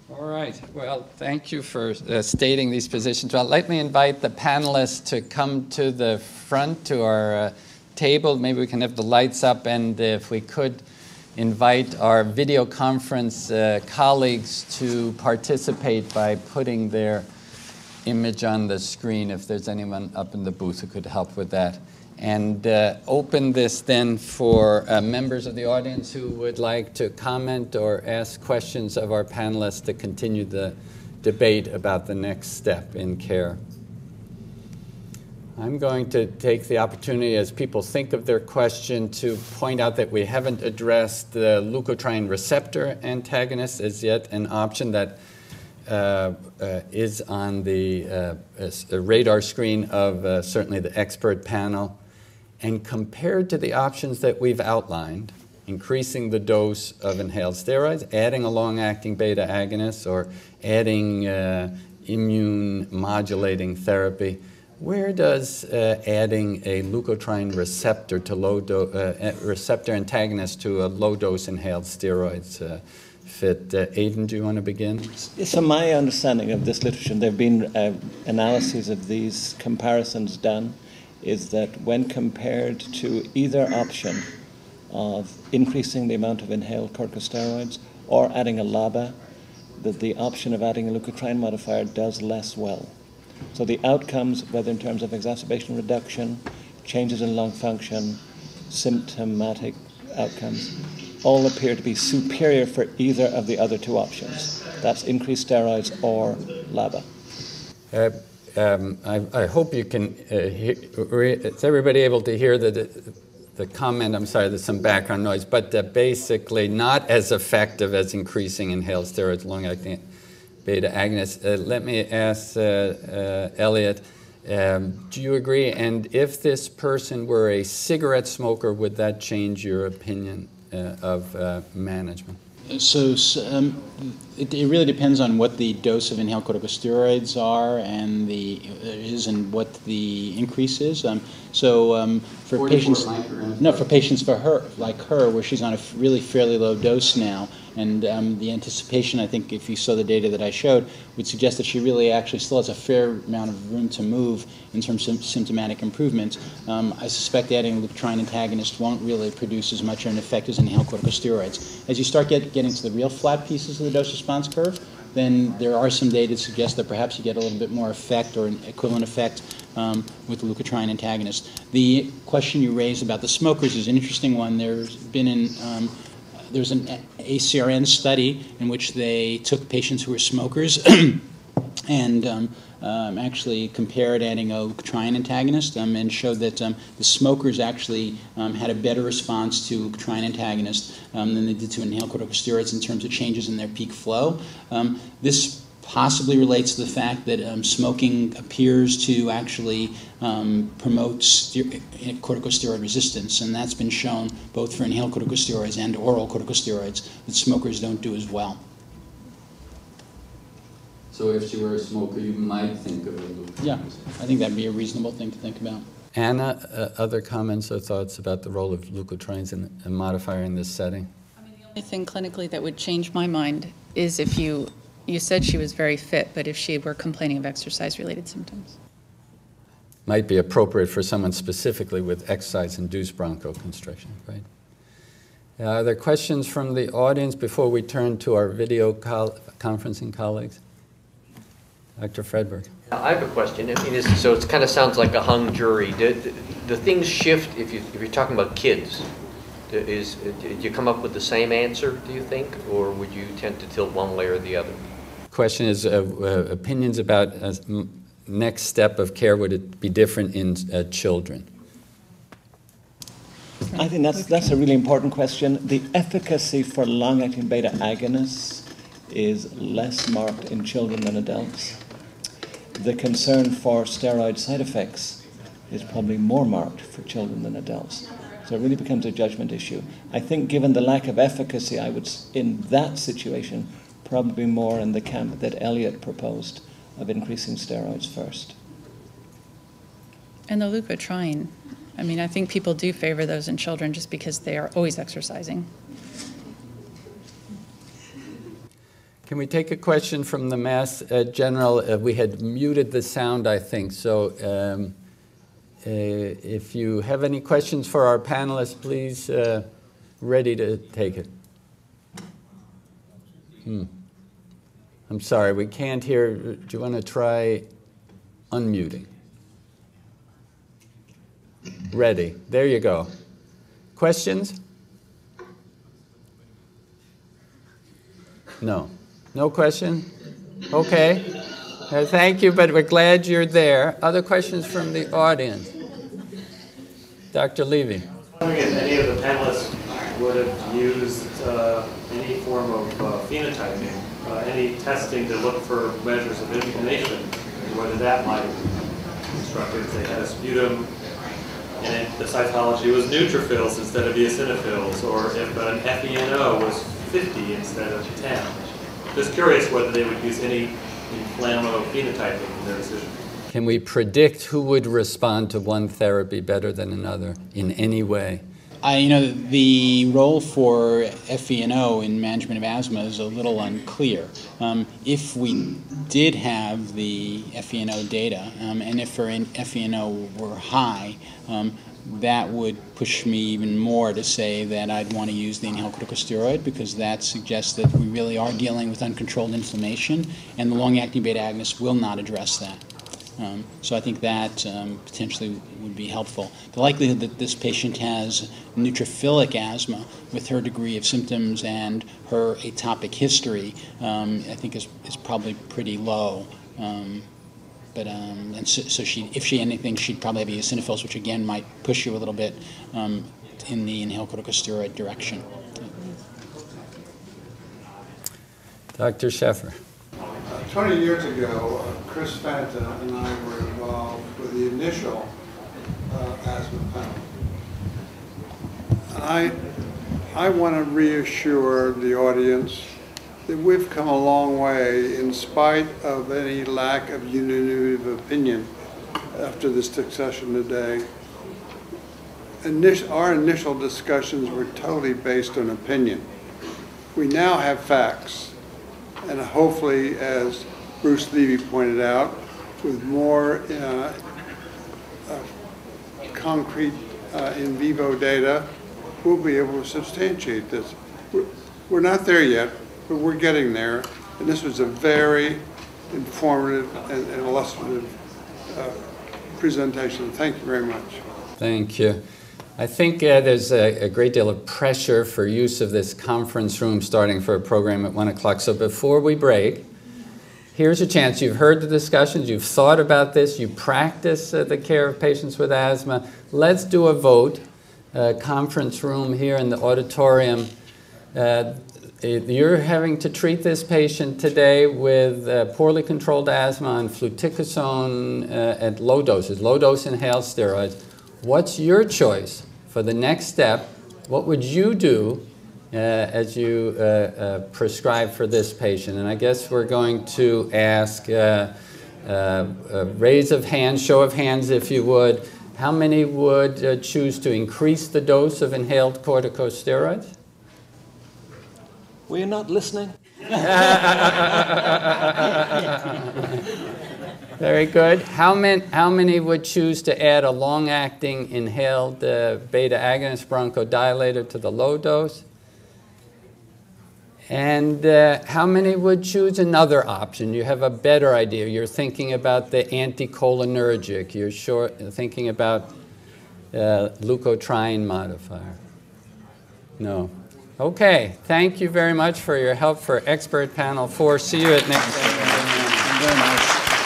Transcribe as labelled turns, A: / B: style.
A: All right. Well, thank you for stating these positions. Well, let me invite the panelists to come to the front to our table. Maybe we can have the lights up, and if we could invite our video conference colleagues to participate by putting their image on the screen, if there's anyone up in the booth who could help with that. And open this then for members of the audience who would like to comment or ask questions of our panelists to continue the debate about the next step in care. I'm going to take the opportunity, as people think of their question, to point out that we haven't addressed the leukotriene receptor antagonist as yet, an option that is on the radar screen of certainly the expert panel. And compared to the options that we've outlined, increasing the dose of inhaled steroids, adding a long-acting beta agonist, or adding immune modulating therapy, where does adding a leukotriene receptor to receptor antagonist to a low-dose inhaled steroids fit? Aidan, do you want to begin?
B: So my understanding of this literature, there have been analyses of these comparisons done, is that when compared to either option of increasing the amount of inhaled corticosteroids or adding a LABA, that the option of adding a leukotriene modifier does less well. So the outcomes, whether in terms of exacerbation reduction, changes in lung function, symptomatic outcomes, all appear to be superior for either of the other two options. That's increased steroids or LABA.
A: I hope you can hear. Is everybody able to hear the comment? I'm sorry, there's some background noise, but basically not as effective as increasing inhaled steroids, long-acting beta agonists. Let me ask Elliot, do you agree? And if this person were a cigarette smoker, would that change your opinion of management?
C: So it really depends on what the dose of inhaled corticosteroids are and what the increase is. For patients, for patients like her, where she's on a really fairly low dose now, and the anticipation, I think, if you saw the data that I showed, would suggest that she really actually still has a fair amount of room to move in terms of symptomatic improvement. I suspect adding a leukotriene antagonist won't really produce as much of an effect as inhaled corticosteroids. As you start getting to the real flat pieces of the dose-response curve, then there are some data to suggest that perhaps you get a little bit more effect or an equivalent effect with the leukotriene antagonist. The question you raised about the smokers is an interesting one. There's an ACRN study in which they took patients who were smokers and actually compared adding a leukotriene antagonist and showed that the smokers actually had a better response to leukotriene antagonist than they did to inhaled corticosteroids in terms of changes in their peak flow. This possibly relates to the fact that smoking appears to actually promote corticosteroid resistance, and that's been shown both for inhaled corticosteroids and oral corticosteroids that smokers don't do as well.
A: So if she were a smoker, you might think of a leukotriene.
C: Yeah, I think that'd be a reasonable thing to think about.
A: Anna, other comments or thoughts about the role of leukotrienes and a modifier in this setting?
D: I mean, the only thing clinically that would change my mind is if you said she was very fit, but if she were complaining of exercise-related symptoms.
A: Might be appropriate for someone specifically with exercise-induced bronchoconstriction, right? Are there questions from the audience before we turn to our video conferencing colleagues? Dr. Fredberg.
E: I have a question. I mean, so it kind of sounds like a hung jury. Do things shift if you're talking about kids? Do you come up with the same answer, do you think, or would you tend to tilt one way or the other?
A: Question is opinions about next step of care. Would it be different in children?
B: I think that's a really important question. The efficacy for long-acting beta agonists is less marked in children than adults. The concern for steroid side effects is probably more marked for children than adults. So it really becomes a judgment issue. I think given the lack of efficacy, I would, in that situation, probably more in the camp that Elliot proposed of increasing steroids first.
D: And the leukotriene, I mean, I think people do favor those in children just because they are always exercising.
A: Can we take a question from the Mass General? We had muted the sound, I think, so if you have any questions for our panelists, please, ready to take it. I'm sorry, we can't hear. Do you want to try unmuting? Ready. There you go. Questions? No. No question? Okay. Thank you, but we're glad you're there. Other questions from the audience? Dr. Levy.
F: I was wondering if any of the panelists would have used any form of phenotyping, any testing to look for measures of inflammation, and whether that might have instructed if they had a sputum and the cytology was neutrophils instead of eosinophils, or if an FeNO was 50 instead of 10. Just curious whether they would use any inflammophenotyping in their decision.
A: Can we predict who would respond to one therapy better than another in any way?
C: The role for FeNO in management of asthma is a little unclear. If we did have the FeNO data, and if our FeNO were high, that would push me even more to say that I'd want to use the inhaled corticosteroid, because that suggests that we really are dealing with uncontrolled inflammation, and the long-acting beta agonist will not address that. So I think that potentially would be helpful. The likelihood that this patient has neutrophilic asthma with her degree of symptoms and her atopic history, I think is probably pretty low. So if she had anything, she'd probably have eosinophils, which again might push you a little bit in the inhaled corticosteroid direction.
A: Dr. Sheffer.
G: 20 years ago, Chris Fanta and I were involved with the initial asthma panel. And I want to reassure the audience that we've come a long way in spite of any lack of unity of opinion after this discussion today. Our initial discussions were totally based on opinion. We now have facts. And hopefully, as Bruce Levy pointed out, with more concrete in vivo data, we'll be able to substantiate this. We're not there yet, but we're getting there. And this was a very informative and illustrative presentation. Thank you very much.
A: Thank you. I think there's a great deal of pressure for use of this conference room starting for a program at 1 o'clock. So before we break, here's a chance. You've heard the discussions. You've thought about this. You practice the care of patients with asthma. Let's do a vote. Conference room here in the auditorium. You're having to treat this patient today with poorly controlled asthma on fluticasone at low doses, low-dose inhaled steroids. What's your choice for the next step? What would you do as you prescribe for this patient? And I guess we're going to ask raise of hands, show of hands if you would. How many would choose to increase the dose of inhaled corticosteroids?
B: Were you not listening?
A: Very good. How many would choose to add a long-acting inhaled beta agonist bronchodilator to the low dose? And how many would choose another option? You have a better idea. You're thinking about the anticholinergic. You're thinking about leukotriene modifier. No. Okay. Thank you very much for your help for expert panel 4. See you at next time.
C: Very nice.